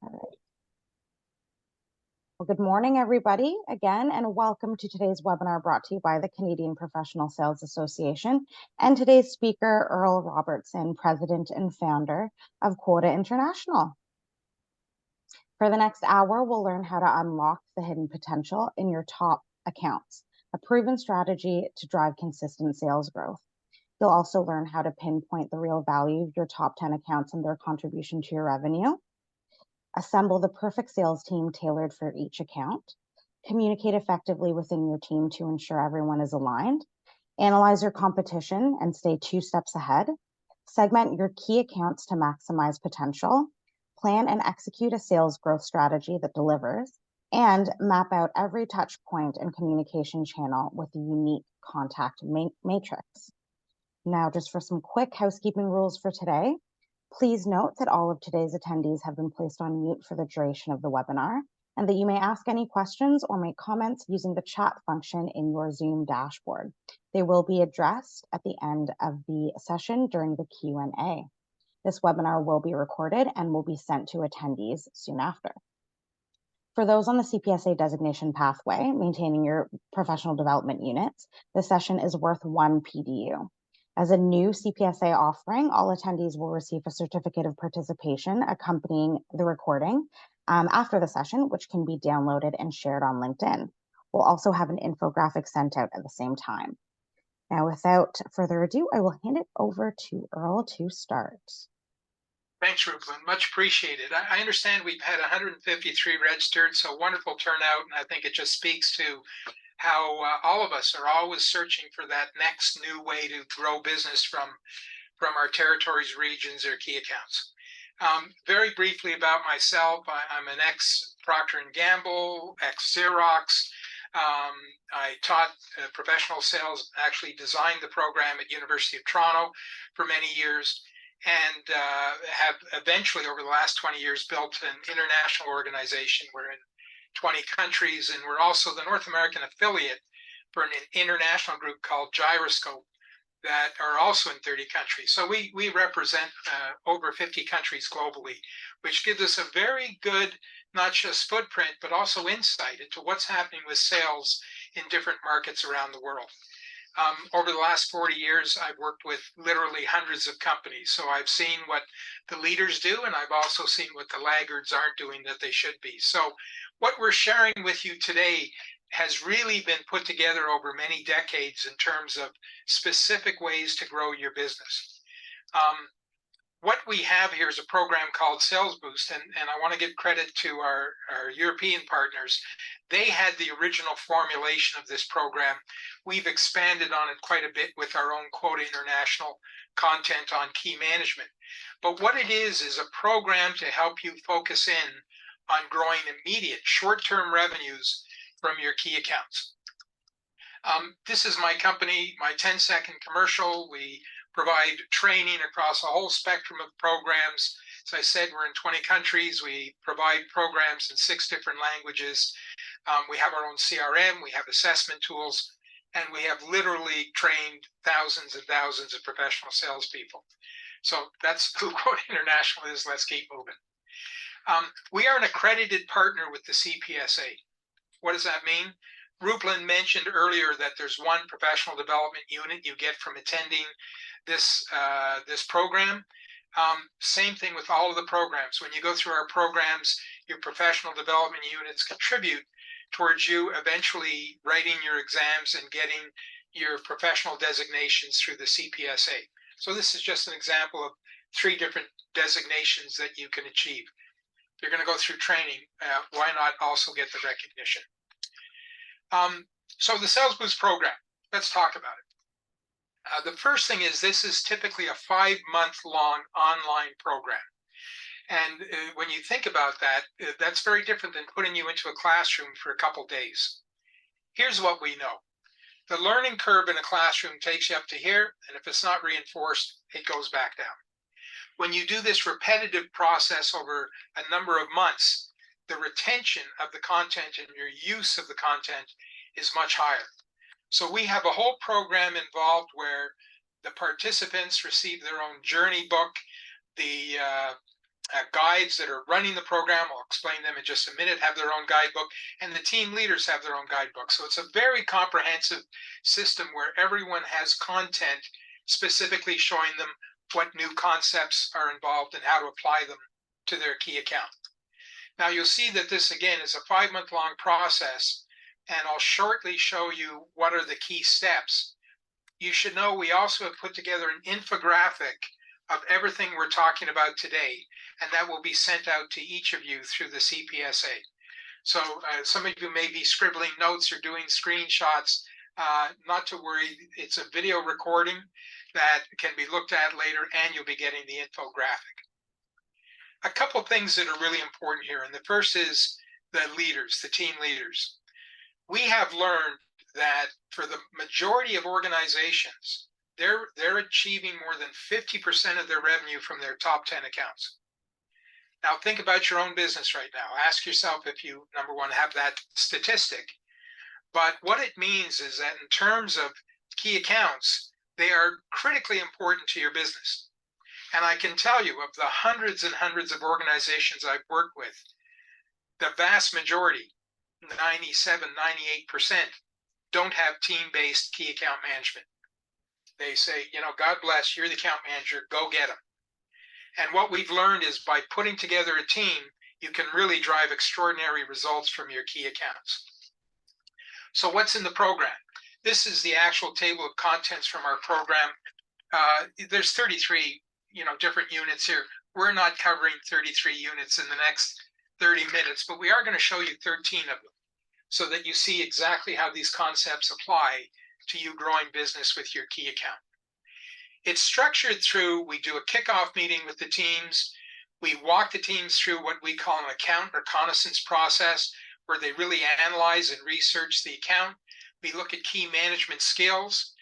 All right. Well, good morning, everybody, again, and welcome to today's webinar brought to you by the Canadian Professional Sales Association and today's speaker, Earl Robertson, President and Founder of Quota International. For the next hour, we'll learn how to unlock the hidden potential in your top accounts, a proven strategy to drive consistent sales growth. You'll also learn how to pinpoint the real value of your top 10 accounts and their contribution to your revenue. Assemble the perfect sales team tailored for each account. Communicate effectively within your team to ensure everyone is aligned. Analyze your competition and stay 2 steps ahead. Segment your key accounts to maximize potential. Plan and execute a sales growth strategy that delivers. And map out every touch point and communication channel with a unique contact matrix. Now, just for some quick housekeeping rules for today. Please note that all of today's attendees have been placed on mute for the duration of the webinar, and that you may ask any questions or make comments using the chat function in your Zoom dashboard. They will be addressed at the end of the session during the Q&A. This webinar will be recorded and will be sent to attendees soon after. For those on the CPSA designation pathway, maintaining your professional development units, this session is worth 1 PDU. As a new CPSA offering, all attendees will receive a certificate of participation accompanying the recording after the session, which can be downloaded and shared on LinkedIn. We'll also have an infographic sent out at the same time. Now, without further ado, I will hand it over to Earl to start. Thanks, Rupelin. Much appreciated. I understand we've had 153 registered, so wonderful turnout, and I think it just speaks to how all of us are always searching for that next new way to grow business from our territories, regions, or key accounts. Very briefly about myself, I'm an ex-Procter & Gamble, ex-Xerox. I taught professional sales, actually designed the program at University of Toronto for many years, and have eventually, over the last 20 years, built an international organization. We're in 20 countries, and we're also the North American affiliate for an international group called Gyroscope that are also in 30 countries. So we represent over 50 countries globally, which gives us a very good, not just footprint, but also insight into what's happening with sales in different markets around the world. Over the last 40 years, I've worked with literally hundreds of companies. So I've seen what the leaders do, and I've also seen what the laggards aren't doing that they should be. So what we're sharing with you today has really been put together over many decades in terms of specific ways to grow your business. What we have here is a program called SalesBOOST, and I want to give credit to our European partners. They had the original formulation of this program. We've expanded on it quite a bit with our own Quota International content on key management. But what it is a program to help you focus in on growing immediate short-term revenues from your key accounts. This is my company, my 10-second commercial. We provide training across a whole spectrum of programs. As I said, we're in 20 countries. We provide programs in 6 different languages. We have our own CRM, we have assessment tools, and we have literally trained thousands and thousands of professional salespeople. So that's who Quota International is. Let's keep moving. We are an accredited partner with the CPSA. What does that mean? Rupelin mentioned earlier that there's one professional development unit you get from attending this program. Same thing with all of the programs. When you go through our programs, your professional development units contribute towards you eventually writing your exams and getting your professional designations through the CPSA. So this is just an example of 3 different designations that you can achieve. If you're going to go through training, why not also get the recognition? So the SalesBOOST program, let's talk about it. The first thing is this is typically a 5-month-long online program. And when you think about that, that's very different than putting you into a classroom for a couple days. Here's what we know. The learning curve in a classroom takes you up to here, and if it's not reinforced, it goes back down. When you do this repetitive process over a number of months, the retention of the content and your use of the content is much higher. So we have a whole program involved where the participants receive their own journey book. The guides that are running the program. I'll explain them in just a minute, have their own guidebook, and the team leaders have their own guidebook. So it's a very comprehensive system where everyone has content specifically showing them what new concepts are involved and how to apply them to their key account. Now you'll see that this again is a 5-month-long process, and I'll shortly show you what are the key steps. You should know we also have put together an infographic of everything we're talking about today, and that will be sent out to each of you through the CPSA. So some of you may be scribbling notes or doing screenshots. Not to worry, it's a video recording that can be looked at later, and you'll be getting the infographic. A couple things that are really important here, and the first is the leaders, the team leaders. We have learned that for the majority of organizations, they're achieving more than 50% of their revenue from their top 10 accounts. Now think about your own business right now. Ask yourself if you, number one, have that statistic. But what it means is that in terms of key accounts, they are critically important to your business. And I can tell you, of the hundreds and hundreds of organizations I've worked with, the vast majority, 97, 98%, don't have team-based key account management. They say, you know, God bless, you're the account manager, go get them. And what we've learned is by putting together a team, you can really drive extraordinary results from your key accounts. So what's in the program? This is the actual table of contents from our program. There's 33, different units here. We're not covering 33 units in the next 30 minutes, but we are going to show you 13 of them so that you see exactly how these concepts apply to you growing business with your key account. It's structured through, we do a kickoff meeting with the teams. We walk the teams through what we call an account reconnaissance process, where they really analyze and research the account. We look at key management skills.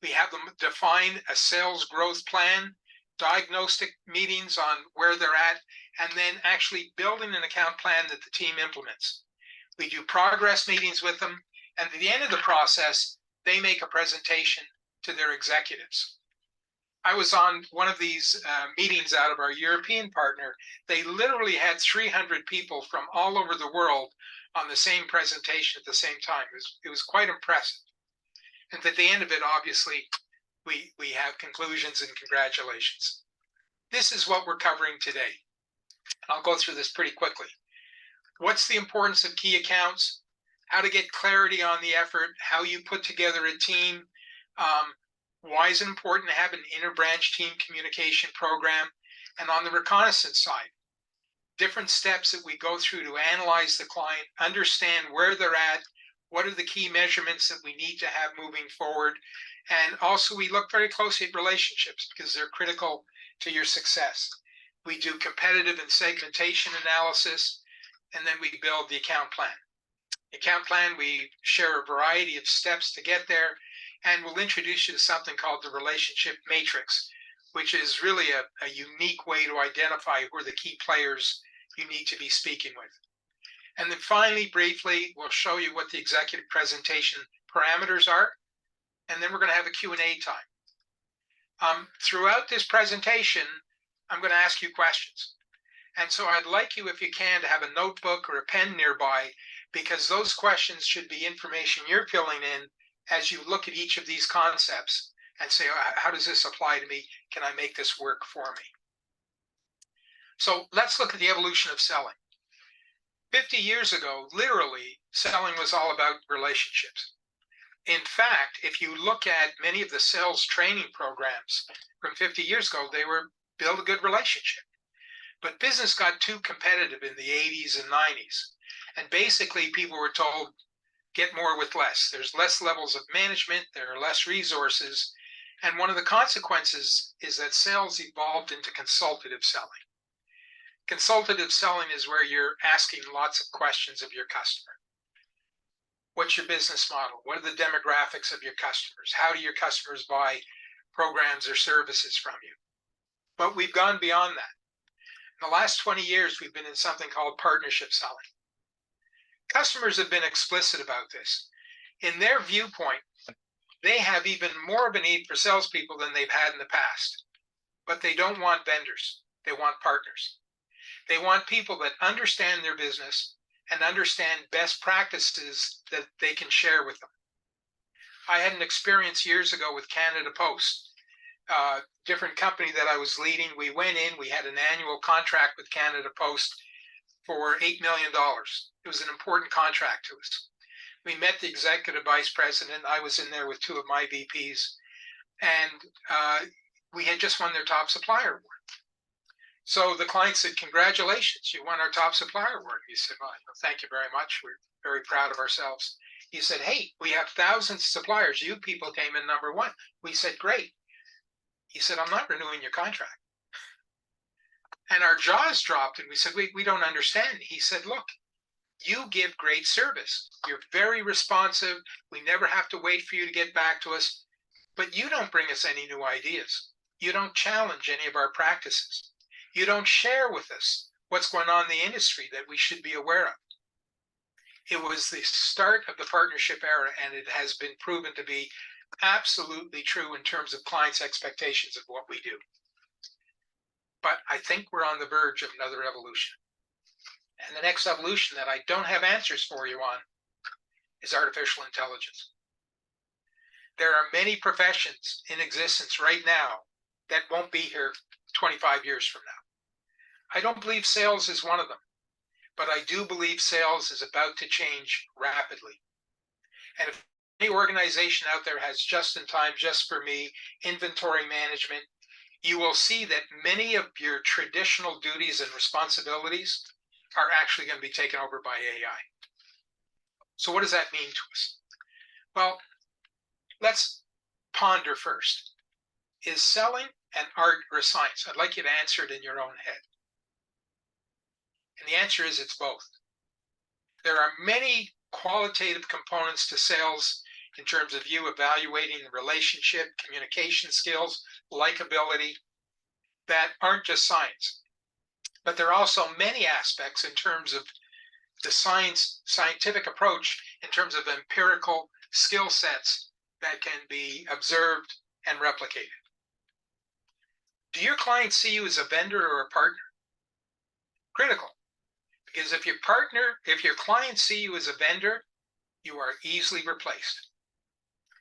We have them define a sales growth plan, diagnostic meetings on where they're at, and then actually building an account plan that the team implements. We do progress meetings with them, and at the end of the process, they make a presentation to their executives. I was on one of these meetings out of our European partner. They literally had 300 people from all over the world on the same presentation at the same time. It was quite impressive. And at the end of it, obviously, we have conclusions and congratulations. This is what we're covering today. I'll go through this pretty quickly. What's the importance of key accounts? How to get clarity on the effort, how you put together a team. Why is it important to have an inter-branch team communication program? And on the reconnaissance side, different steps that we go through to analyze the client, understand where they're at, what are the key measurements that we need to have moving forward. And also we look very closely at relationships because they're critical to your success. We do competitive and segmentation analysis, and then we build the account plan. The account plan, we share a variety of steps to get there, and we'll introduce you to something called the relationship matrix, which is really a unique way to identify who are the key players you need to be speaking with. And then finally, briefly, we'll show you what the executive presentation parameters are, and then we're going to have a Q&A time. Throughout this presentation, I'm going to ask you questions. And so I'd like you, if you can, to have a notebook or a pen nearby, because those questions should be information you're filling in as you look at each of these concepts and say, oh, how does this apply to me? Can I make this work for me? So let's look at the evolution of selling. 50 years ago, literally, selling was all about relationships. In fact, if you look at many of the sales training programs from 50 years ago, they were build a good relationship. But business got too competitive in the 80s and 90s. And basically, people were told, get more with less. There's less levels of management, there are less resources. And one of the consequences is that sales evolved into consultative selling. Consultative selling is where you're asking lots of questions of your customer. What's your business model? What are the demographics of your customers? How do your customers buy programs or services from you? But we've gone beyond that. In the last 20 years, we've been in something called partnership selling. Customers have been explicit about this. In their viewpoint, they have even more of a need for salespeople than they've had in the past. But they don't want vendors. They want partners. They want people that understand their business and understand best practices that they can share with them. I had an experience years ago with Canada Post, different company that I was leading. We went in, we had an annual contract with Canada Post for $8 million. It was an important contract to us. We met the executive vice president. I was in there with two of my VPs, and we had just won their top supplier award. So the client said, "Congratulations, you won our top supplier award." He said, "Well, thank you very much. We're very proud of ourselves." He said, "Hey, we have thousands of suppliers. You people came in number one." We said, "Great." He said, "I'm not renewing your contract." And our jaws dropped, and we said, we don't understand. He said, "Look, you give great service. You're very responsive. We never have to wait for you to get back to us, but you don't bring us any new ideas. You don't challenge any of our practices. You don't share with us what's going on in the industry that we should be aware of." It was the start of the partnership era, and it has been proven to be absolutely true in terms of clients' expectations of what we do. But I think we're on the verge of another evolution. And the next evolution that I don't have answers for you on is artificial intelligence. There are many professions in existence right now that won't be here 25 years from now. I don't believe sales is one of them, but I do believe sales is about to change rapidly. And if any organization out there has just in time, just for me, inventory management, you will see that many of your traditional duties and responsibilities are actually going to be taken over by AI. So what does that mean to us? Well, let's ponder first. Is selling an art or a science? I'd like you to answer it in your own head. And the answer is it's both. There are many qualitative components to sales in terms of you evaluating the relationship, communication skills, likability, that aren't just science. But there are also many aspects in terms of the scientific approach, in terms of empirical skill sets that can be observed and replicated. Do your clients see you as a vendor or a partner? Critical. Because if your clients see you as a vendor, you are easily replaced.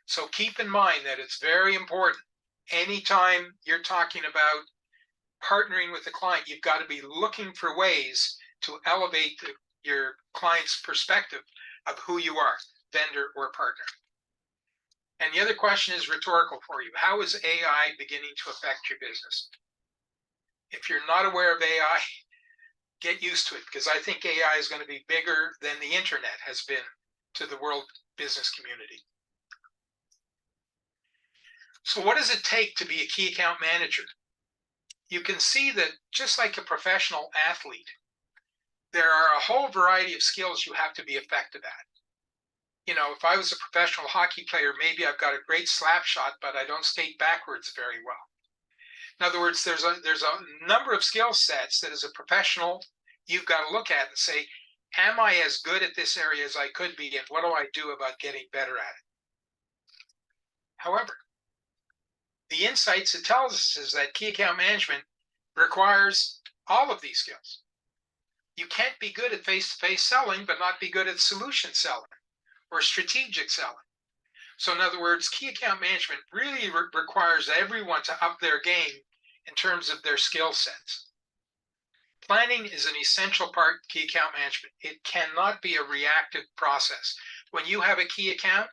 So keep in mind that it's very important. Anytime you're talking about partnering with a client, you've got to be looking for ways to elevate your client's perspective of who you are, vendor or partner. And the other question is rhetorical for you. How is AI beginning to affect your business? If you're not aware of AI, get used to it, because I think AI is going to be bigger than the internet has been to the world business community. So what does it take to be a key account manager? You can see that just like a professional athlete, there are a whole variety of skills you have to be effective at. You know, if I was a professional hockey player, maybe I've got a great slap shot, but I don't skate backwards very well. In other words, there's a number of skill sets that as a professional, you've got to look at and say, am I as good at this area as I could be, and what do I do about getting better at it? However, the insights it tells us is that key account management requires all of these skills. You can't be good at face-to-face selling, but not be good at solution selling or strategic selling. So in other words, key account management really requires everyone to up their game in terms of their skill sets. Planning is an essential part of key account management. It cannot be a reactive process. When you have a key account,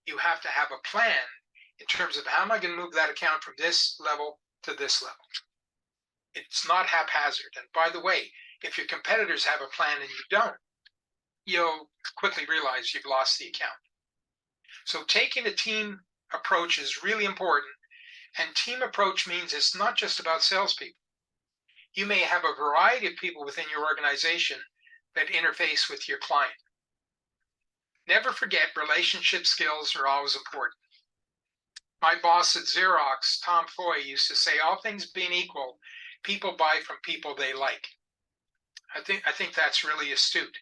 you have to have a plan in terms of how am I going to move that account from this level to this level. It's not haphazard. And by the way, if your competitors have a plan and you don't, you'll quickly realize you've lost the account. So taking a team approach is really important. And team approach means it's not just about salespeople. You may have a variety of people within your organization that interface with your client. Never forget, relationship skills are always important. My boss at Xerox, Tom Foy, used to say, all things being equal, people buy from people they like. I think that's really astute.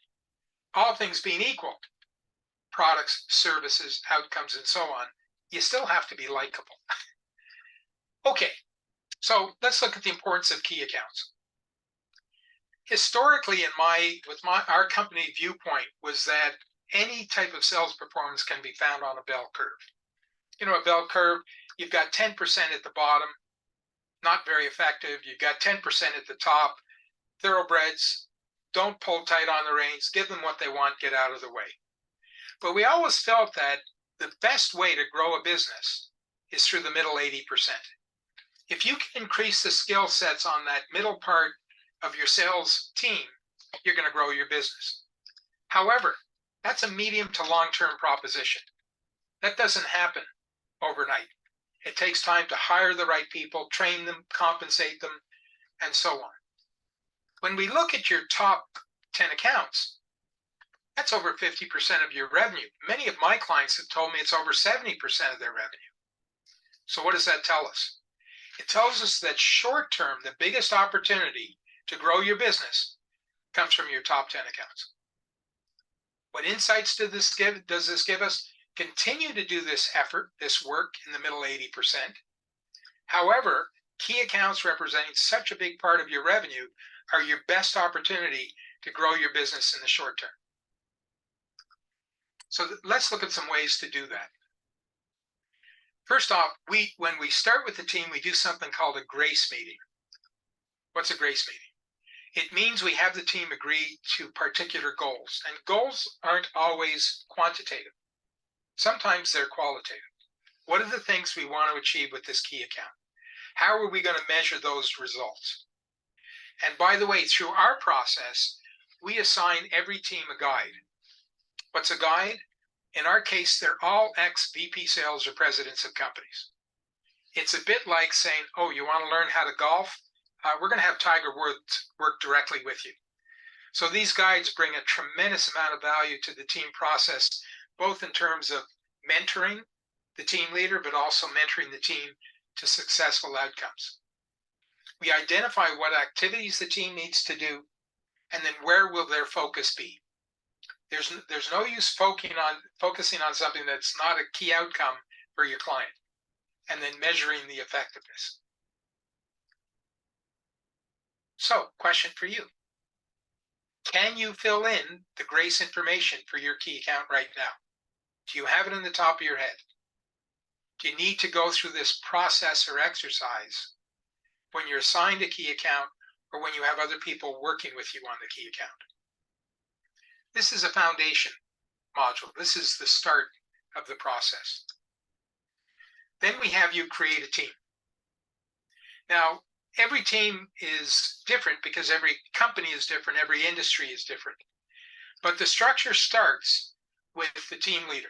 All things being equal, products, services, outcomes, and so on, you still have to be likable. Okay, so let's look at the importance of key accounts. Historically, our company viewpoint was that any type of sales performance can be found on a bell curve. A bell curve, you've got 10% at the bottom, not very effective. You've got 10% at the top, thoroughbreds, don't pull tight on the reins, give them what they want, get out of the way. But we always felt that the best way to grow a business is through the middle 80%. If you can increase the skill sets on that middle part of your sales team, you're going to grow your business. However, that's a medium to long-term proposition. That doesn't happen overnight. It takes time to hire the right people, train them, compensate them, and so on. When we look at your top 10 accounts, that's over 50% of your revenue. Many of my clients have told me it's over 70% of their revenue. So what does that tell us? It tells us that short term, the biggest opportunity to grow your business comes from your top 10 accounts. What insights does this give us? Continue to do this effort, this work in the middle 80%. However, key accounts representing such a big part of your revenue are your best opportunity to grow your business in the short term. So let's look at some ways to do that. First off, when we start with the team, we do something called a grace meeting. What's a grace meeting? It means we have the team agree to particular goals, and goals aren't always quantitative. Sometimes they're qualitative. What are the things we want to achieve with this key account? How are we going to measure those results? And by the way, through our process, we assign every team a guide. What's a guide? In our case, they're all ex-VP sales or presidents of companies. It's a bit like saying, oh, you want to learn how to golf? We're going to have Tiger Woods work directly with you. So these guides bring a tremendous amount of value to the team process, both in terms of mentoring the team leader, but also mentoring the team to successful outcomes. We identify what activities the team needs to do, and then where will their focus be. There's no use focusing on something that's not a key outcome for your client, and then measuring the effectiveness. So, question for you. Can you fill in the grace information for your key account right now? Do you have it in the top of your head? Do you need to go through this process or exercise when you're assigned a key account or when you have other people working with you on the key account? This is a foundation module. This is the start of the process. Then we have you create a team. Now, every team is different because every company is different, every industry is different. But the structure starts with the team leader.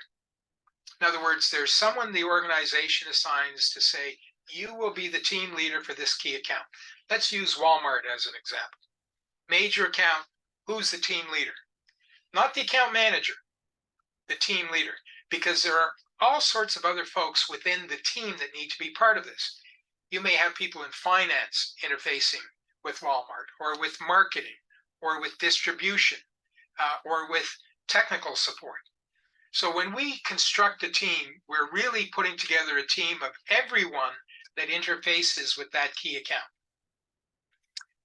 In other words, there's someone the organization assigns to say, you will be the team leader for this key account. Let's use Walmart as an example. Major account, who's the team leader? Not the account manager, the team leader, because there are all sorts of other folks within the team that need to be part of this. You may have people in finance interfacing with Walmart, or with marketing, or with distribution, or with technical support. So when we construct a team, we're really putting together a team of everyone that interfaces with that key account.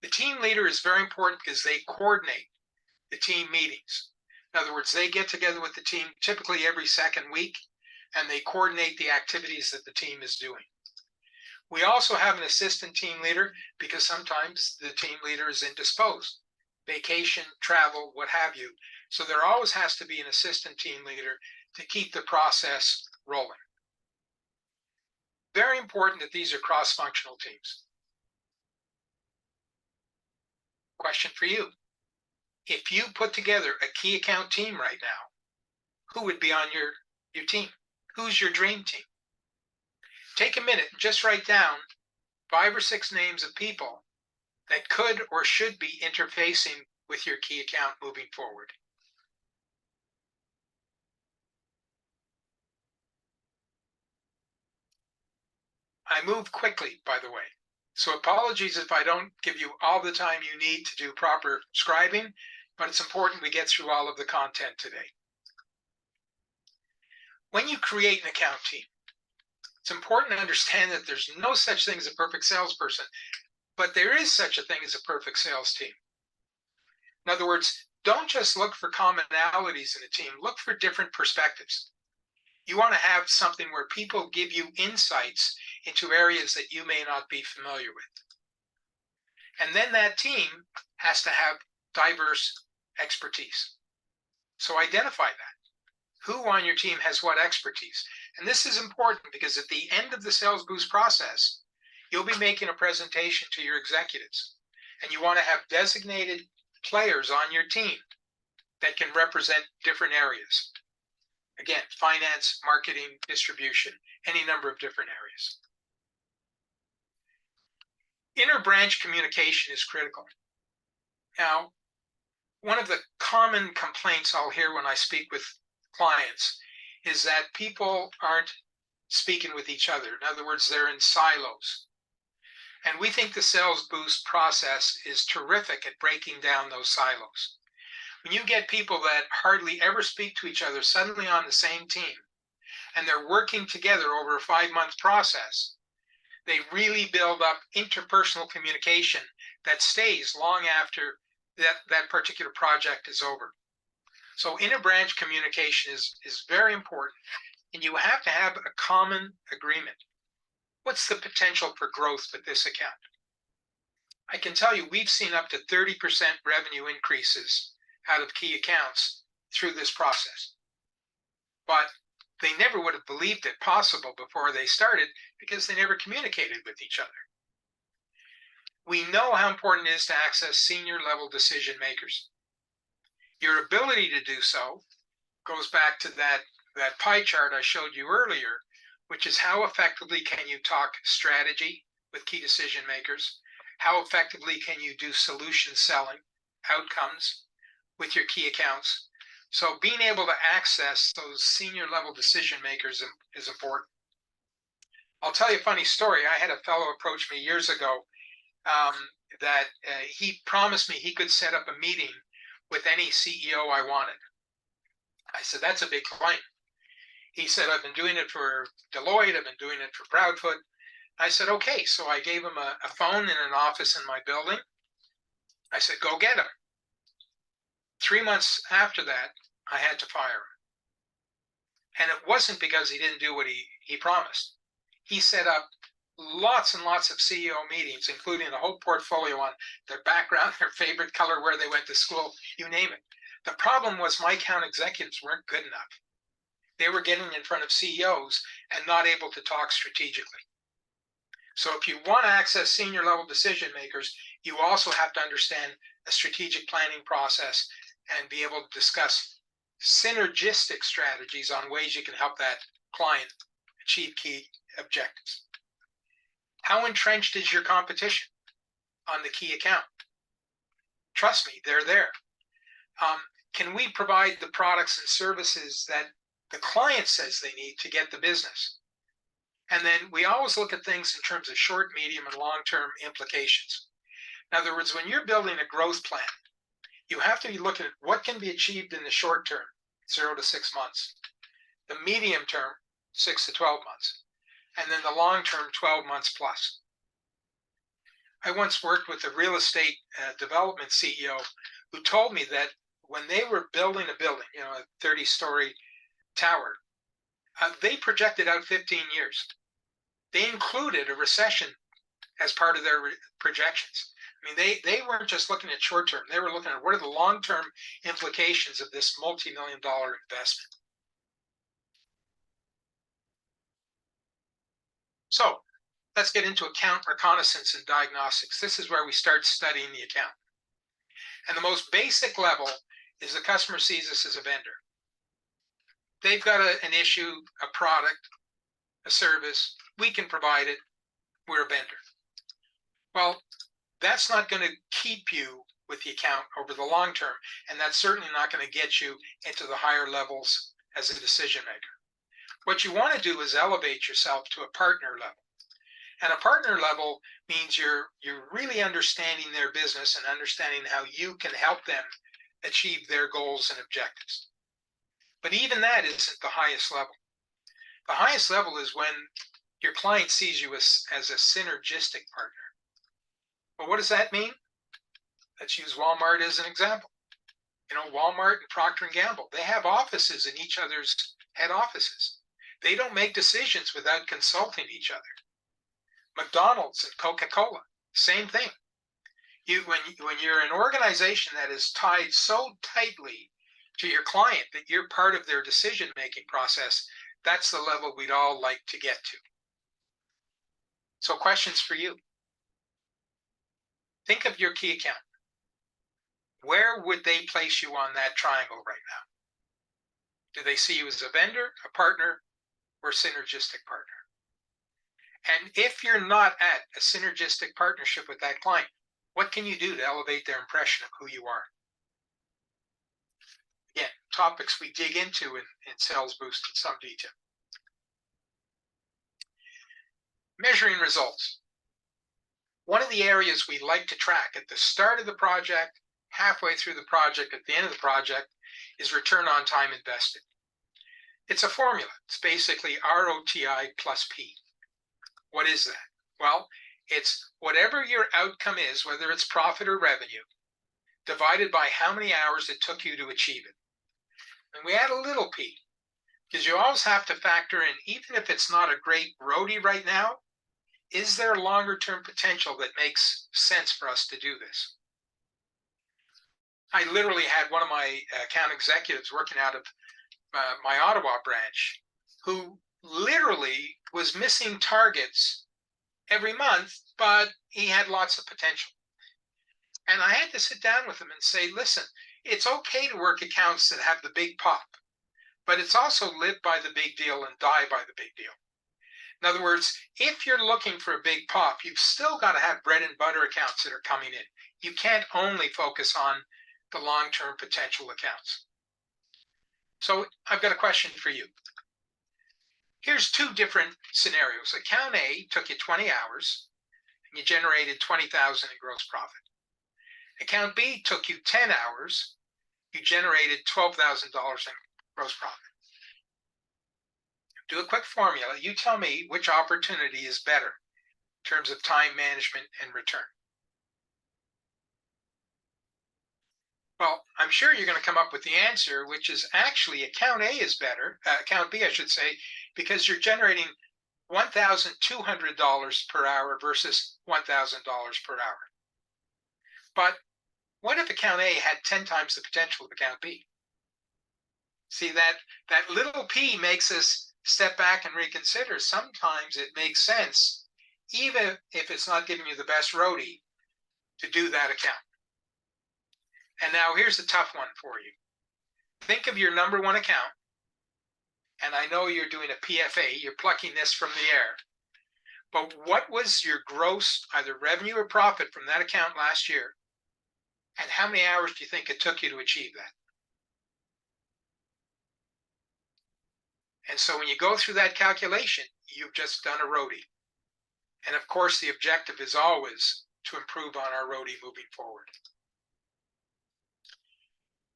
The team leader is very important because they coordinate the team meetings. In other words, they get together with the team typically every second week, and they coordinate the activities that the team is doing. We also have an assistant team leader because sometimes the team leader is indisposed, vacation, travel, what have you. So there always has to be an assistant team leader to keep the process rolling. Very important that these are cross-functional teams. Question for you. If you put together a key account team right now, who would be on your team? Who's your dream team? Take a minute and just write down 5 or 6 names of people that could or should be interfacing with your key account moving forward. I move quickly, by the way. So apologies if I don't give you all the time you need to do proper scribing, but it's important we get through all of the content today. When you create an account team, it's important to understand that there's no such thing as a perfect salesperson, but there is such a thing as a perfect sales team. In other words, don't just look for commonalities in a team, look for different perspectives. You want to have something where people give you insights into areas that you may not be familiar with. And then that team has to have diverse expertise. So identify that. Who on your team has what expertise? And this is important because at the end of the Sales Boost process, you'll be making a presentation to your executives. And you want to have designated players on your team that can represent different areas. Again, finance, marketing, distribution, any number of different areas. Inter-branch communication is critical. Now, one of the common complaints I'll hear when I speak with clients is that people aren't speaking with each other. In other words, they're in silos. And we think the Sales Boost process is terrific at breaking down those silos. When you get people that hardly ever speak to each other suddenly on the same team, and they're working together over a 5-month process, they really build up interpersonal communication that stays long after that particular project is over. So inter-branch communication is very important, and you have to have a common agreement. What's the potential for growth with this account? I can tell you we've seen up to 30% revenue increases out of key accounts through this process. But they never would have believed it possible before they started because they never communicated with each other. We know how important it is to access senior level decision makers. Your ability to do so goes back to that pie chart I showed you earlier, which is how effectively can you talk strategy with key decision makers? How effectively can you do solution selling, outcomes with your key accounts? So being able to access those senior level decision makers is important. I'll tell you a funny story. I had a fellow approach me years ago that he promised me he could set up a meeting with any CEO I wanted. I said, that's a big claim. He said, I've been doing it for Deloitte, I've been doing it for Proudfoot. I said, okay. So I gave him a phone in an office in my building. I said, go get him. 3 months after that, I had to fire him. And it wasn't because he didn't do what he promised. He set up lots and lots of CEO meetings, including a whole portfolio on their background, their favorite color, where they went to school, you name it. The problem was my account executives weren't good enough. They were getting in front of CEOs and not able to talk strategically. So if you want to access senior level decision makers, you also have to understand a strategic planning process and be able to discuss synergistic strategies on ways you can help that client achieve key objectives. How entrenched is your competition on the key account? Trust me, they're there. Can we provide the products and services that the client says they need to get the business? And then we always look at things in terms of short, medium, and long-term implications. In other words, when you're building a growth plan, you have to be looking at what can be achieved in the short term, 0 to 6 months, the medium term, 6 to 12 months, and then the long term, 12 months plus. I once worked with a real estate development CEO who told me that when they were building a building, a 30-story tower, they projected out 15 years. They included a recession as part of their projections. I mean, they weren't just looking at short term. They were looking at what are the long-term implications of this multi-million-dollar investment. So let's get into account reconnaissance and diagnostics. This is where we start studying the account. And the most basic level is the customer sees us as a vendor. They've got an issue, a product, a service. We can provide it. We're a vendor. Well, that's not going to keep you with the account over the long term, and that's certainly not going to get you into the higher levels as a decision maker. What you want to do is elevate yourself to a partner level. And a partner level means you're really understanding their business and understanding how you can help them achieve their goals and objectives. But even that isn't the highest level. The highest level is when your client sees you as a synergistic partner. Well, what does that mean? Let's use Walmart as an example. Walmart and Procter and Gamble, they have offices in each other's head offices. They don't make decisions without consulting each other. McDonald's and Coca-Cola, same thing. When you're an organization that is tied so tightly to your client that you're part of their decision-making process, that's the level we'd all like to get to. So questions for you. Think of your key account. Where would they place you on that triangle right now? Do they see you as a vendor, a partner, or synergistic partner? And if you're not at a synergistic partnership with that client, what can you do to elevate their impression of who you are? Again, topics we dig into in SalesBOOST in some detail. Measuring results. One of the areas we like to track at the start of the project, halfway through the project, at the end of the project, is return on time invested. It's a formula. It's basically ROTI plus P. What is that? Well, it's whatever your outcome is, whether it's profit or revenue, divided by how many hours it took you to achieve it. And we add a little p, because you always have to factor in, even if it's not a great roadie right now, is there longer term potential that makes sense for us to do this? I literally had one of my account executives working out of my Ottawa branch who literally was missing targets every month, but he had lots of potential. And I had to sit down with him and say, listen, it's okay to work accounts that have the big pop, but it's also live by the big deal and die by the big deal. In other words, if you're looking for a big pop, you've still got to have bread and butter accounts that are coming in. You can't only focus on the long-term potential accounts. So I've got a question for you. Here's two different scenarios. Account A took you 20 hours and you generated $20,000 in gross profit. Account B took you 10 hours, you generated $12,000 in gross profit. Do a quick formula. You tell me which opportunity is better in terms of time management and return. Well, I'm sure you're going to come up with the answer, which is actually account A is better, account B, I should say, because you're generating $1,200 per hour versus $1,000 per hour. But what if account A had 10 times the potential of account B? See, that little p makes us step back and reconsider. Sometimes it makes sense, even if it's not giving you the best roadie, to do that account. And now here's the tough one for you. Think of your number one account, and I know you're doing a PFA, you're plucking this from the air, but what was your gross, either revenue or profit from that account last year? And how many hours do you think it took you to achieve that? And so when you go through that calculation, you've just done a roadie. And of course, the objective is always to improve on our roadie moving forward.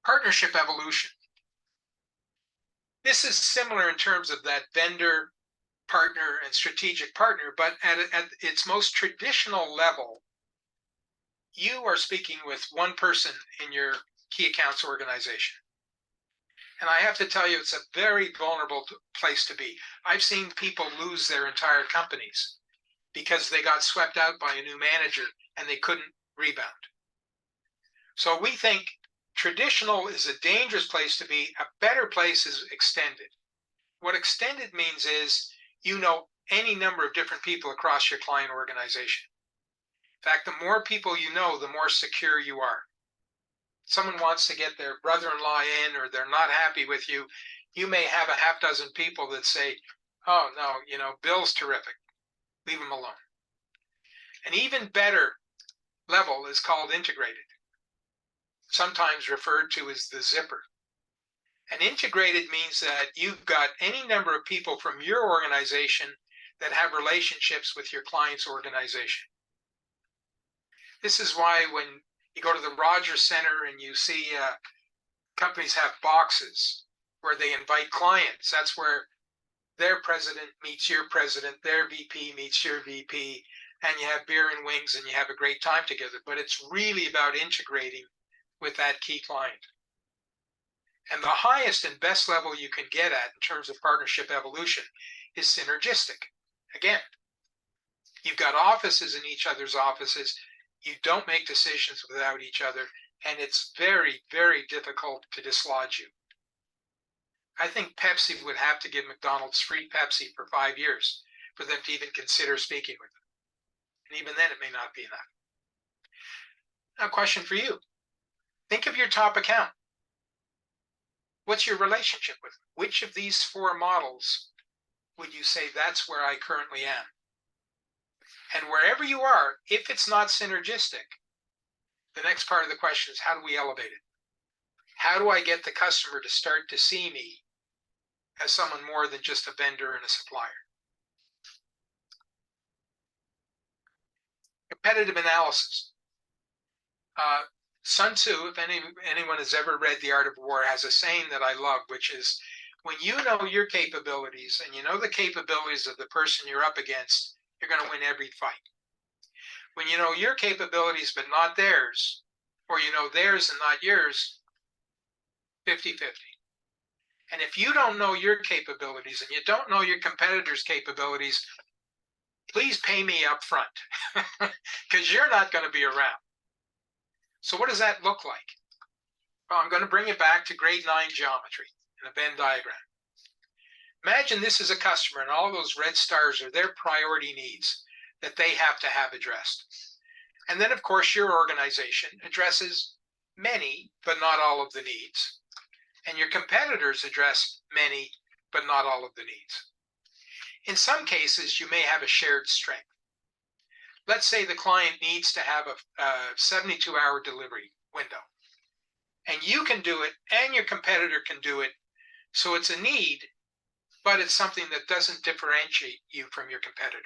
Partnership evolution. This is similar in terms of that vendor, partner, and strategic partner, but at its most traditional level, you are speaking with one person in your key accounts organization. And I have to tell you, it's a very vulnerable place to be. I've seen people lose their entire companies because they got swept out by a new manager and they couldn't rebound. So we think traditional is a dangerous place to be. A better place is extended. What extended means is you know any number of different people across your client organization. In fact, the more people you know, the more secure you are. Someone wants to get their brother-in-law in, or they're not happy with you, you may have a half dozen people that say, oh no, Bill's terrific, leave him alone. An even better level is called integrated, sometimes referred to as the zipper. And integrated means that you've got any number of people from your organization that have relationships with your client's organization. This is why when you go to the Rogers Center and you see companies have boxes where they invite clients. That's where their president meets your president, their VP meets your VP, and you have beer and wings and you have a great time together. But it's really about integrating with that key client. And the highest and best level you can get at in terms of partnership evolution is synergistic. Again, you've got offices in each other's offices. You don't make decisions without each other, and it's very, very difficult to dislodge you. I think Pepsi would have to give McDonald's free Pepsi for 5 years for them to even consider speaking with them. And even then, it may not be enough. Now, question for you. Think of your top account. What's your relationship with them? Which of these four models would you say that's where I currently am? And wherever you are, if it's not synergistic, the next part of the question is, how do we elevate it? How do I get the customer to start to see me as someone more than just a vendor and a supplier? Competitive analysis. Sun Tzu, if anyone has ever read The Art of War, has a saying that I love, which is, when you know your capabilities and you know the capabilities of the person you're up against, you're going to win every fight. When you know your capabilities but not theirs, or you know theirs and not yours, 50-50. And if you don't know your capabilities and you don't know your competitors' capabilities, please pay me up front because you're not going to be around. So what does that look like? Well, I'm going to bring it back to grade 9 geometry in a Venn diagram. Imagine this is a customer and all those red stars are their priority needs that they have to have addressed. And then, of course, your organization addresses many, but not all of the needs. And your competitors address many, but not all of the needs. In some cases, you may have a shared strength. Let's say the client needs to have a 72-hour delivery window. And you can do it, and your competitor can do it. So it's a need, but it's something that doesn't differentiate you from your competitor.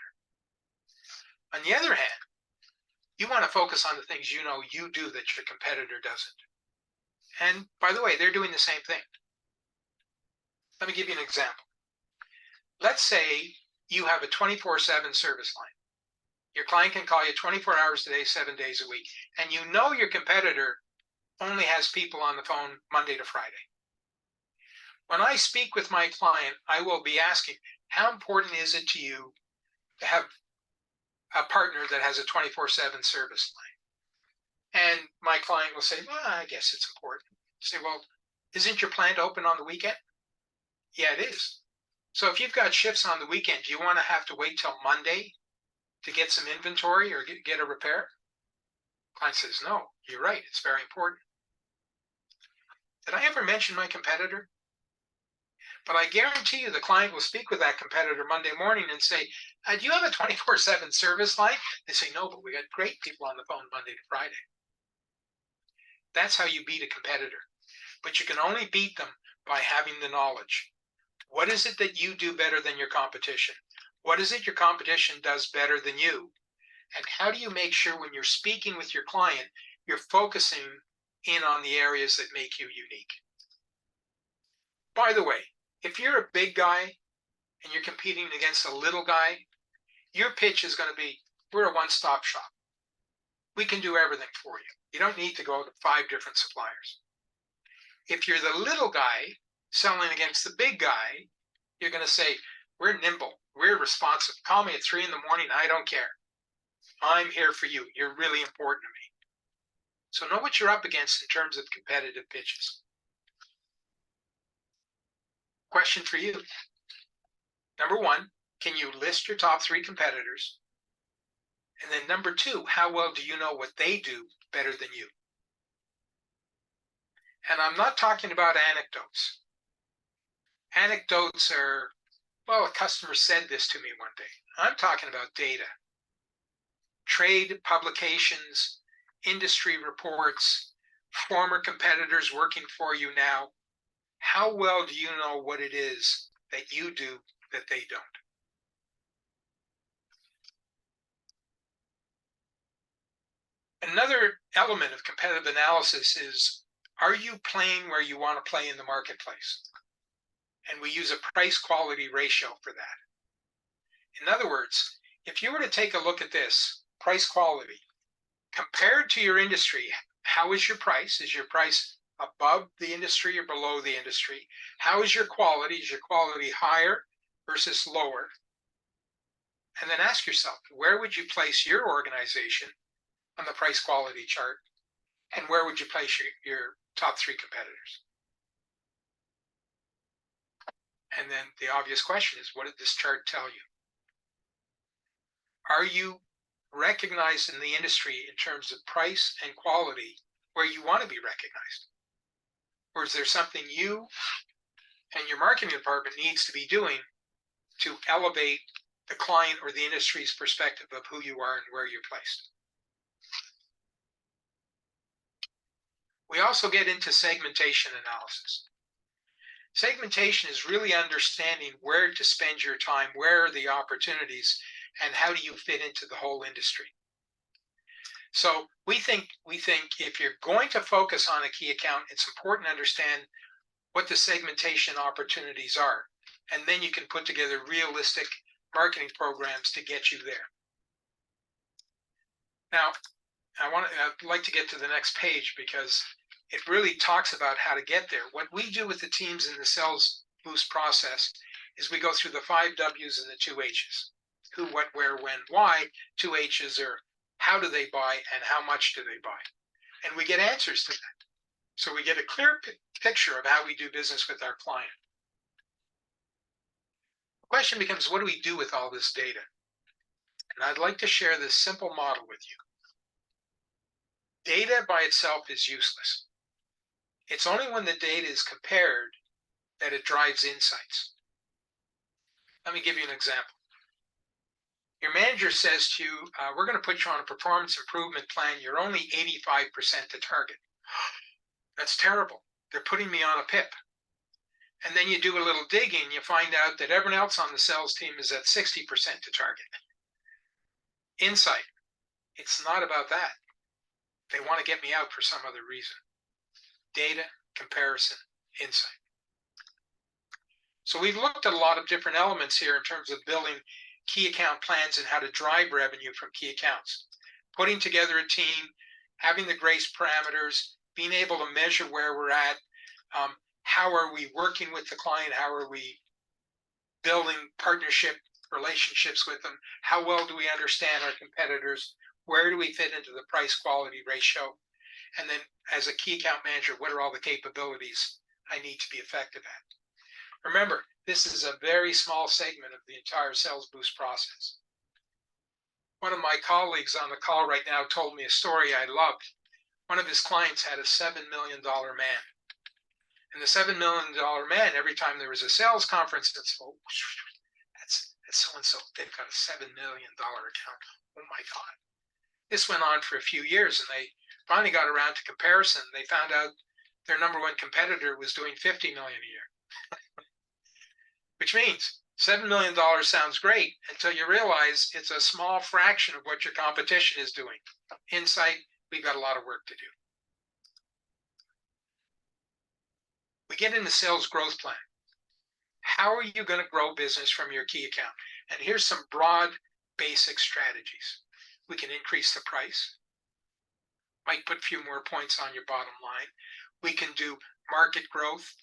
On the other hand, you want to focus on the things you know you do that your competitor doesn't. And by the way, they're doing the same thing. Let me give you an example. Let's say you have a 24/7 service line. Your client can call you 24 hours a day, 7 days a week. And you know your competitor only has people on the phone Monday to Friday. When I speak with my client, I will be asking, how important is it to you to have a partner that has a 24/7 service line? And my client will say, well, I guess it's important. I say, well, isn't your plant open on the weekend? Yeah, it is. So if you've got shifts on the weekend, do you want to have to wait till Monday to get some inventory or get a repair? Client says, no, you're right. It's very important. Did I ever mention my competitor? But I guarantee you the client will speak with that competitor Monday morning and say, do you have a 24/7 service line? They say, no, but we got great people on the phone Monday to Friday. That's how you beat a competitor. But you can only beat them by having the knowledge. What is it that you do better than your competition? What is it your competition does better than you? And how do you make sure when you're speaking with your client, you're focusing in on the areas that make you unique? By the way, if you're a big guy and you're competing against a little guy, your pitch is going to be, we're a one-stop shop. We can do everything for you. You don't need to go to 5 different suppliers. If you're the little guy selling against the big guy, you're going to say, we're nimble, we're responsive. Call me at 3 in the morning, I don't care. I'm here for you. You're really important to me. So know what you're up against in terms of competitive pitches. Question for you. Number 1, can you list your top 3 competitors? And then number 2, how well do you know what they do better than you? And I'm not talking about anecdotes. Anecdotes are, well, a customer said this to me one day. I'm talking about data. Trade publications, industry reports, former competitors working for you now. How well do you know what it is that you do that they don't? Another element of competitive analysis is, are you playing where you want to play in the marketplace? And we use a price-quality ratio for that. In other words, if you were to take a look at this, price quality, compared to your industry, how is your price? Is your price above the industry or below the industry? How is your quality? Is your quality higher versus lower? And then ask yourself, where would you place your organization on the price quality chart? And where would you place your top 3 competitors? And then the obvious question is, what did this chart tell you? Are you recognized in the industry in terms of price and quality where you want to be recognized? Or is there something you and your marketing department needs to be doing to elevate the client or the industry's perspective of who you are and where you're placed? We also get into segmentation analysis. Segmentation is really understanding where to spend your time, where are the opportunities, and how do you fit into the whole industry. So we think if you're going to focus on a key account, it's important to understand what the segmentation opportunities are. And then you can put together realistic marketing programs to get you there. Now, I'd like to get to the next page because it really talks about how to get there. What we do with the teams in the Sales Boost process is we go through the 5 W's and the 2 H's. Who, what, where, when, why. 2 H's are how do they buy and how much do they buy. And we get answers to that. So we get a clear picture of how we do business with our client. The question becomes, what do we do with all this data? And I'd like to share this simple model with you. Data by itself is useless. It's only when the data is compared that it drives insights. Let me give you an example. Your manager says to you, we're going to put you on a performance improvement plan. You're only 85% to target. That's terrible. They're putting me on a PIP. And then you do a little digging, you find out that everyone else on the sales team is at 60% to target. Insight. It's not about that. They want to get me out for some other reason. Data, comparison, insight. So we've looked at a lot of different elements here in terms of building key account plans and how to drive revenue from key accounts. Putting together a team, having the grace parameters, being able to measure where we're at, how are we working with the client, how are we building partnership relationships with them, how well do we understand our competitors, where do we fit into the price quality ratio, and then as a key account manager, what are all the capabilities I need to be effective at. Remember, this is a very small segment of the entire Sales Boost process. One of my colleagues on the call right now told me a story I loved. One of his clients had a $7 million man. And the $7 million man, every time there was a sales conference, that's so-and-so. They've got a $7 million account. Oh my God. This went on for a few years and they finally got around to comparison. They found out their number one competitor was doing $50 million a year. Which means $7 million sounds great until you realize it's a small fraction of what your competition is doing. Insight, we've got a lot of work to do. We get into sales growth plan. How are you going to grow business from your key account? And here's some broad basic strategies. We can increase the price. Might put a few more points on your bottom line. We can do market growth,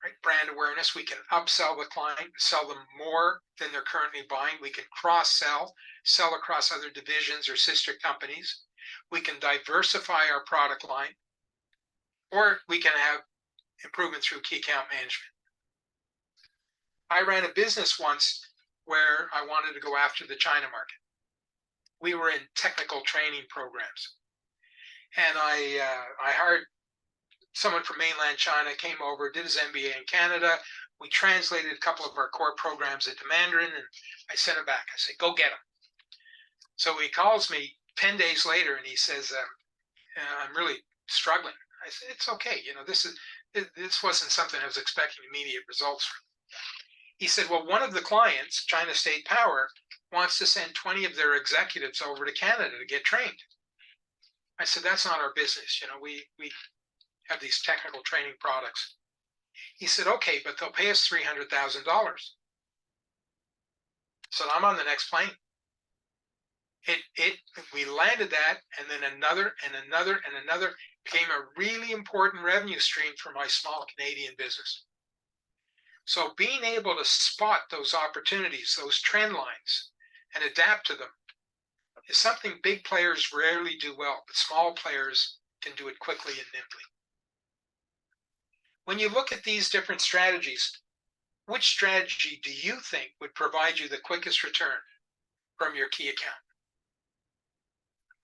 right? Brand awareness. We can upsell the client, sell them more than they're currently buying. We can cross-sell, sell across other divisions or sister companies. We can diversify our product line, or we can have improvement through key account management. I ran a business once where I wanted to go after the China market. We were in technical training programs. And I hired someone from mainland China, came over, did his MBA in Canada. We translated a couple of our core programs into Mandarin, and I sent him back. I said, go get him. So he calls me 10 days later, and he says, I'm really struggling. I said, it's okay. You know, this wasn't something I was expecting immediate results from. He said, well, one of the clients, China State Power, wants to send 20 of their executives over to Canada to get trained. I said, that's not our business. You know, we have these technical training products. He said, okay, but they'll pay us $300,000. So I'm on the next plane. We landed that, and then another and another and another. became a really important revenue stream for my small Canadian business. So being able to spot those opportunities, those trend lines, and adapt to them is something big players rarely do well, but small players can do it quickly and nimbly. When you look at these different strategies, which strategy do you think would provide you the quickest return from your key account?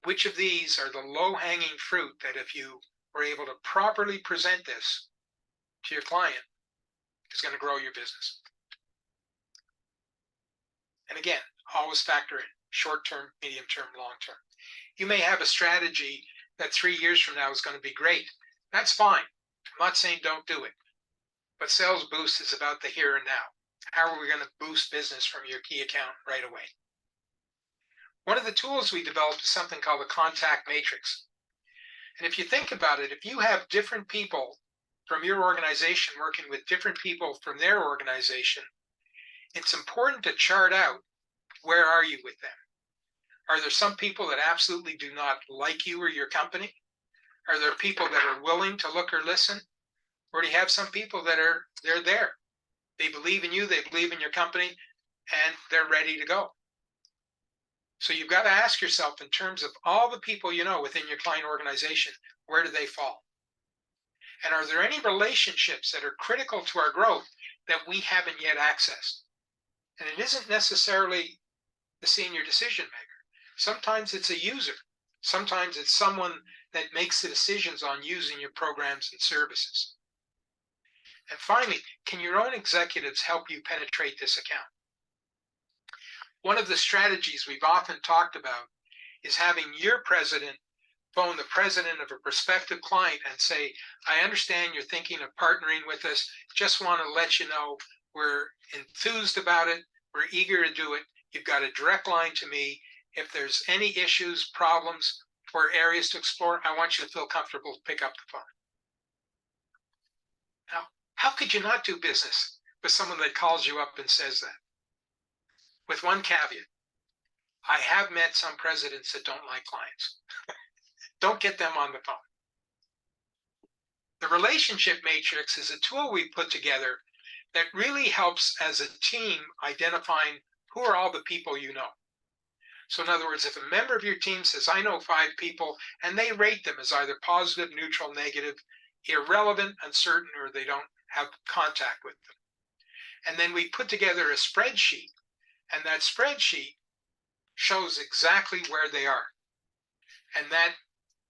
Which of these are the low-hanging fruit that if you were able to properly present this to your client is going to grow your business? And again, always factor in short-term, medium-term, long-term. You may have a strategy that 3 years from now is going to be great. That's fine. I'm not saying don't do it. But Sales Boost is about the here and now. How are we going to boost business from your key account right away? One of the tools we developed is something called a contact matrix. And if you think about it, if you have different people from your organization working with different people from their organization, it's important to chart out where are you with them. Are there some people that absolutely do not like you or your company? Are there people that are willing to look or listen? Or do you have some people that they're there? They believe in you, they believe in your company, and they're ready to go. So you've got to ask yourself, in terms of all the people you know within your client organization, where do they fall? And are there any relationships that are critical to our growth that we haven't yet accessed? And it isn't necessarily the senior decision maker. Sometimes it's a user. Sometimes it's someone that makes the decisions on using your programs and services. And finally, can your own executives help you penetrate this account? One of the strategies we've often talked about is having your president phone the president of a prospective client and say, I understand you're thinking of partnering with us. Just want to let you know we're enthused about it. We're eager to do it. You've got a direct line to me. If there's any issues, problems, or areas to explore, I want you to feel comfortable to pick up the phone. Now, how could you not do business with someone that calls you up and says that? With one caveat. I have met some presidents that don't like clients. Don't get them on the phone. The relationship matrix is a tool we put together that really helps as a team identifying who are all the people you know. So in other words, if a member of your team says, I know 5 people, and they rate them as either positive, neutral, negative, irrelevant, uncertain, or they don't have contact with them. And then we put together a spreadsheet, and that spreadsheet shows exactly where they are. And that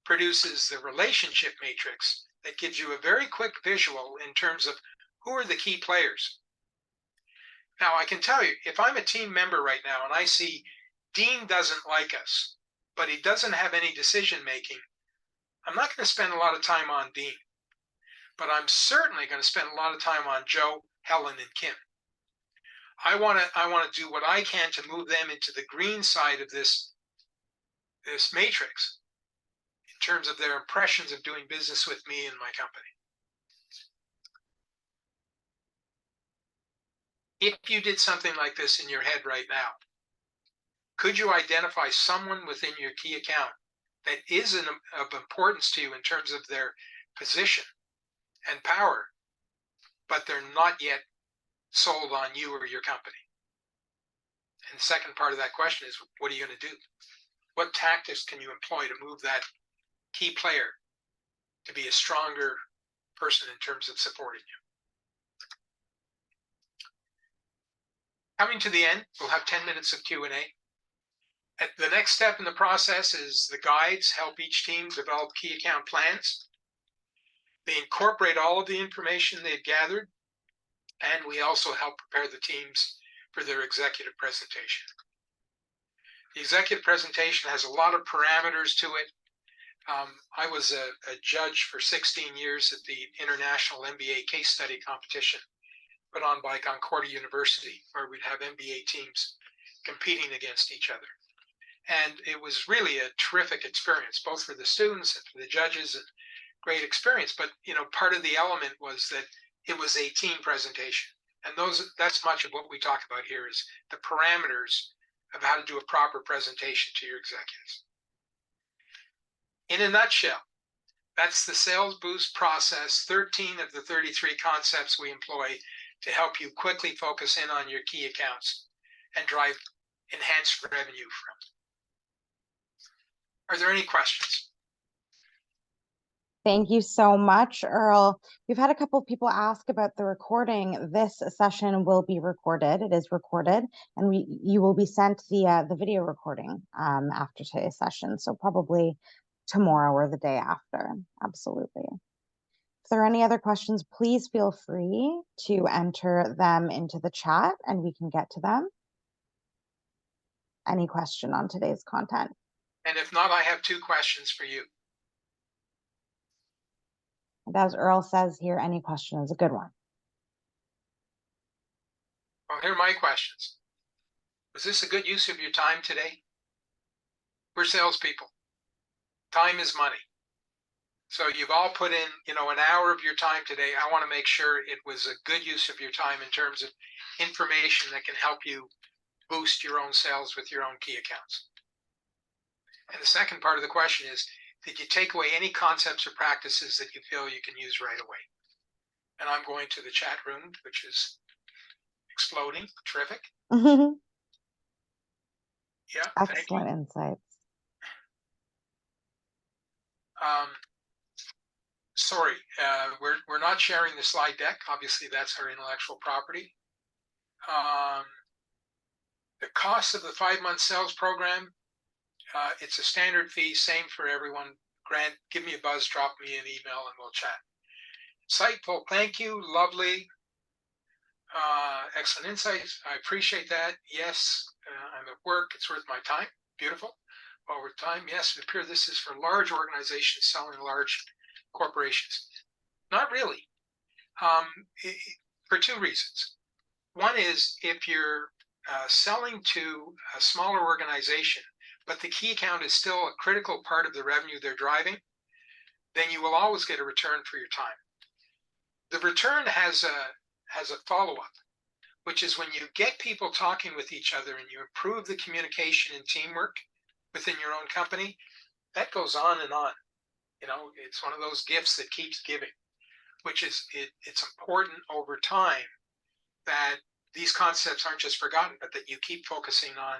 produces the relationship matrix that gives you a very quick visual in terms of who are the key players. Now, I can tell you, if I'm a team member right now and I see Dean doesn't like us, but he doesn't have any decision making, I'm not going to spend a lot of time on Dean, but I'm certainly going to spend a lot of time on Joe, Helen, and Kim. I want to do what I can to move them into the green side of this matrix in terms of their impressions of doing business with me and my company. If you did something like this in your head right now, could you identify someone within your key account that is of importance to you in terms of their position and power, but they're not yet sold on you or your company? And the second part of that question is, what are you going to do? What tactics can you employ to move that key player to be a stronger person in terms of supporting you? Coming to the end, we'll have 10 minutes of Q&A. The next step in the process is the guides help each team develop key account plans. They incorporate all of the information they've gathered, and we also help prepare the teams for their executive presentation. The executive presentation has a lot of parameters to it. I was a judge for 16 years at the International MBA Case Study Competition put on by Concordia University, where we'd have MBA teams competing against each other. And it was really a terrific experience, both for the students and for the judges, and great experience. But, part of the element was that it was a team presentation. And that's much of what we talk about here is the parameters of how to do a proper presentation to your executives. In a nutshell, That's the Sales Boost process, 13 of the 33 concepts we employ to help you quickly focus in on your key accounts and drive enhanced revenue from. Are there any questions? Thank you so much, Earl. We've had a couple of people ask about the recording. This session will be recorded. It is recorded, and you will be sent the video recording after today's session. So probably tomorrow or the day after. Absolutely. If there are any other questions, please feel free to enter them into the chat and we can get to them. Any question on today's content? And if not, I have 2 questions for you. And as Earl says here, any question is a good one. Well, here are my questions. Was this a good use of your time today? We're salespeople. Time is money. So you've all put in, an hour of your time today. I want to make sure it was a good use of your time in terms of information that can help you boost your own sales with your own key accounts. And the second part of the question is, did you take away any concepts or practices that you feel you can use right away? And I'm going to the chat room, which is exploding. Terrific. Yeah, excellent insights. Sorry, we're not sharing the slide deck. Obviously, that's our intellectual property. The cost of the 5-month sales program, it's a standard fee, same for everyone. Grant, give me a buzz, drop me an email, and we'll chat. Insightful, thank you, lovely. Excellent insights, I appreciate that. Yes, I'm at work, it's worth my time. Beautiful. Over time, yes, it appears this is for large organizations selling large corporations. Not really, for 2 reasons. One is if you're selling to a smaller organization, but the key account is still a critical part of the revenue they're driving, then you will always get a return for your time. The return has a follow-up, which is when you get people talking with each other and you improve the communication and teamwork within your own company, that goes on and on. It's one of those gifts that keeps giving, which is it's important over time that these concepts aren't just forgotten, but that you keep focusing on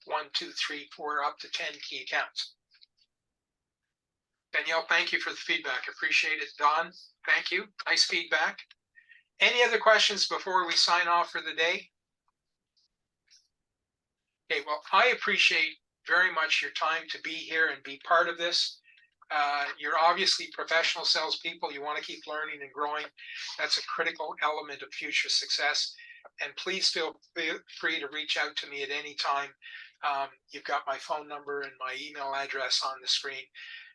1, 2, 3, 4, up to 10 key accounts. Danielle, thank you for the feedback. Appreciate it. Don, thank you. Nice feedback. Any other questions before we sign off for the day? Okay, well, I appreciate very much your time to be here and be part of this. You're obviously professional salespeople. You want to keep learning and growing. That's a critical element of future success. And please feel free to reach out to me at any time. You've got my phone number and my email address on the screen.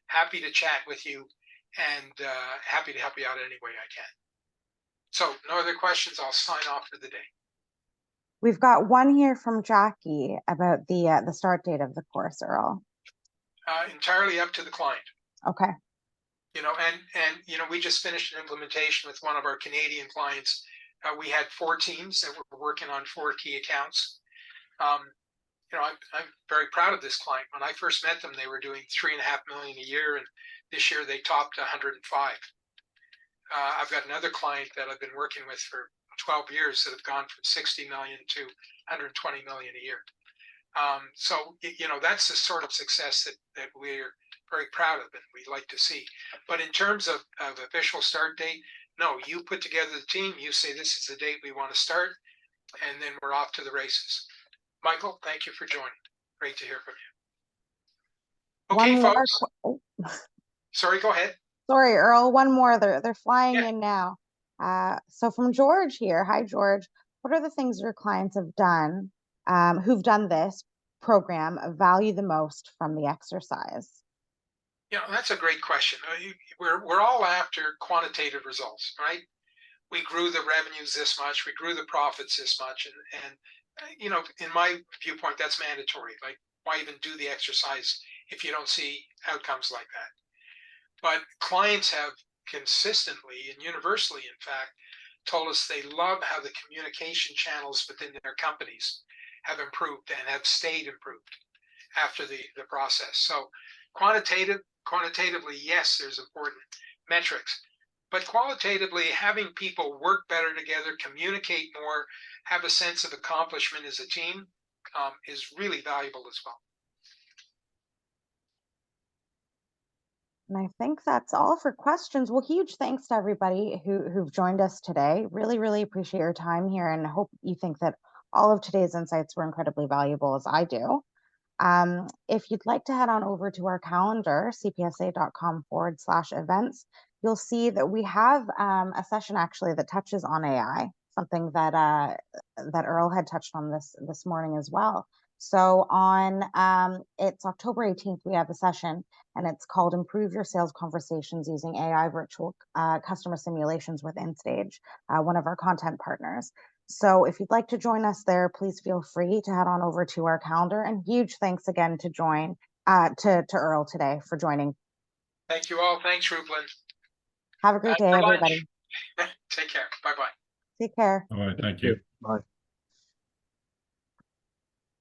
Happy to chat with you and happy to help you out any way I can. So no other questions. I'll sign off for the day. We've got one here from Jackie about the start date of the course, Earl. Entirely up to the client. Okay. And we just finished an implementation with one of our Canadian clients. We had 4 teams that were working on 4 key accounts. I'm very proud of this client. When I first met them, they were doing $3.5 million a year, and this year they topped 105. I've got another client that I've been working with for 12 years that have gone from 60 million to 120 million a year. So that's the sort of success that we're very proud of and we'd like to see. But in terms of official start date, no, you put together the team, you say this is the date we want to start, and then we're off to the races. Michael, thank you for joining. Great to hear from you. Okay, folks. Sorry, go ahead. Sorry, Earl, one more. They're flying in now. So from George here. Hi, George. What are the things your clients have done, who've done this program, value the most from the exercise? That's a great question. We're all after quantitative results, right? We grew the revenues this much, we grew the profits this much, and in my viewpoint, that's mandatory. Like, why even do the exercise if you don't see outcomes like that? But clients have consistently and universally, in fact, told us they love how the communication channels within their companies have improved and have stayed improved after the process. So quantitative, Quantitatively, yes, there's important metrics, but qualitatively, having people work better together, communicate more, have a sense of accomplishment as a team is really valuable as well. And I think that's all for questions. Well, huge thanks to everybody who've joined us today. Really, really appreciate your time here and hope you think that all of today's insights were incredibly valuable as I do. If you'd like to head on over to our calendar, cpsa.com/events, you'll see that we have a session actually that touches on AI, something that that Earl had touched on this morning as well. So on it's October 18th, we have a session, and it's called "Improve Your Sales Conversations Using AI Virtual Customer Simulations with InStage," one of our content partners. So if you'd like to join us there, please feel free to head on over to our calendar. And huge thanks again to Earl today for joining. Thank you all. Thanks, Rupelin. Have a great day, everybody. Take care. Bye-bye. Take care. All right, thank you. Bye.